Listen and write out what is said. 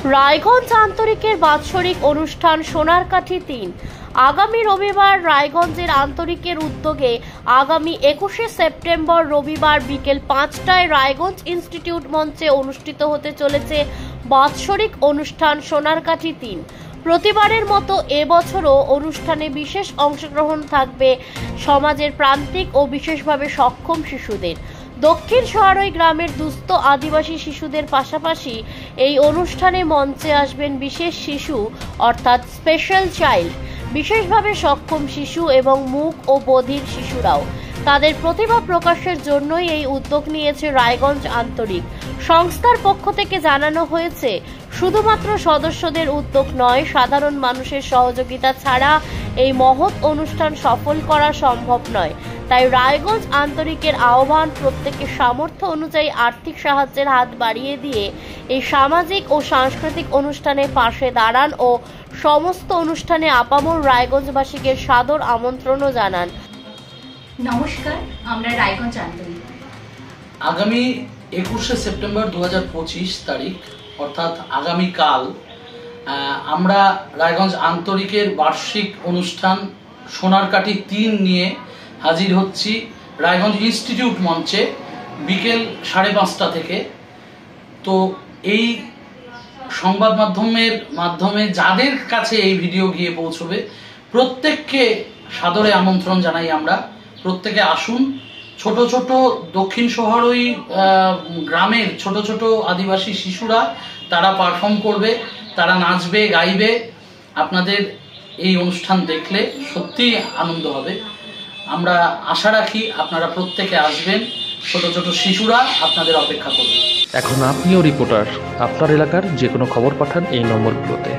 রায়গঞ্জ আন্তরিকের বাৎসরিক অনুষ্ঠান সোনারকাঠি ৩ আগামী রবিবার রায়গঞ্জের আন্তরিকের উদ্যোগে আগামী ২১শে সেপ্টেম্বর রবিবার বিকেল ৫টায় রায়গঞ্জ ইনস্টিটিউট মঞ্চে অনুষ্ঠিত হতে চলেছে বাৎসরিক অনুষ্ঠান সোনারকাঠি ৩। প্রতিবারের মতো এবছরও অনুষ্ঠানে বিশেষ অংশগ্রহণ থাকবে সমাজের প্রান্তিক ও বিশেষভাবে সক্ষম শিশুদের। দক্ষিণ সহারই গ্রামের দুস্থ আদিবাসী শিশুদের পাশাপাশি এই অনুষ্ঠানে মঞ্চে আসবেন বিশেষ শিশু অর্থাৎ স্পেশাল চাইল্ড, বিশেষভাবে সক্ষম শিশু এবং মূক ও বধির শিশুরাও। তাদের প্রতিভা প্রকাশের জন্যই এই উদ্যোগ নিয়েছে রায়গঞ্জ আন্তরিক। সংস্থার পক্ষ থেকে জানানো হয়েছে, শুধুমাত্র সদস্যদের উদ্যোগ নয়, সাধারণ মানুষের সহযোগিতা ছাড়া এই মহৎ অনুষ্ঠান সফল করা সম্ভব নয়। তাই রায়গঞ্জ আন্তরিকের আহ্বান, প্রত্যেকের সামর্থ্য অনুযায়ী আর্থিক সাহায্যের হাত বাড়িয়ে দিয়ে এই সামাজিক ও সাংস্কৃতিক অনুষ্ঠানে পাশে দাঁড়ান ও সমস্ত অনুষ্ঠানে আপামর রায়গঞ্জবাসীকে সাদর আমন্ত্রণও জানান। নমস্কার, আমরা রায়গঞ্জ আন্তরিক। আগামী ২১শে সেপ্টেম্বর ২০২৫ তারিখ অর্থাৎ আগামীকাল আমরা রায়গঞ্জ আন্তরিকের বার্ষিক অনুষ্ঠান সোনারকাঠি ৩ নিয়ে হাজির হচ্ছি রায়গঞ্জ ইনস্টিটিউট মঞ্চে বিকেল ৫:৩০ থেকে। তো এই সংবাদ মাধ্যমে যাদের কাছে এই ভিডিও গিয়ে পৌঁছবে প্রত্যেককে সাদরে আমন্ত্রণ জানাই আমরা। প্রত্যেকে আসুন। ছোট ছোট দক্ষিণ সহারই গ্রামের ছোট ছোট আদিবাসী শিশুরা তারা পারফর্ম করবে, তারা নাচবে, গাইবে। আপনাদের এই অনুষ্ঠান দেখলে সত্যিই আনন্দ হবে। আমরা আশা রাখি আপনারা প্রত্যেকে আসবেন। ছোট ছোট শিশুরা আপনাদের অপেক্ষা করবে। এখন আপনিও রিপোর্টার, আপনার এলাকার যে কোনো খবর পাঠান এই নম্বরগুলোতে।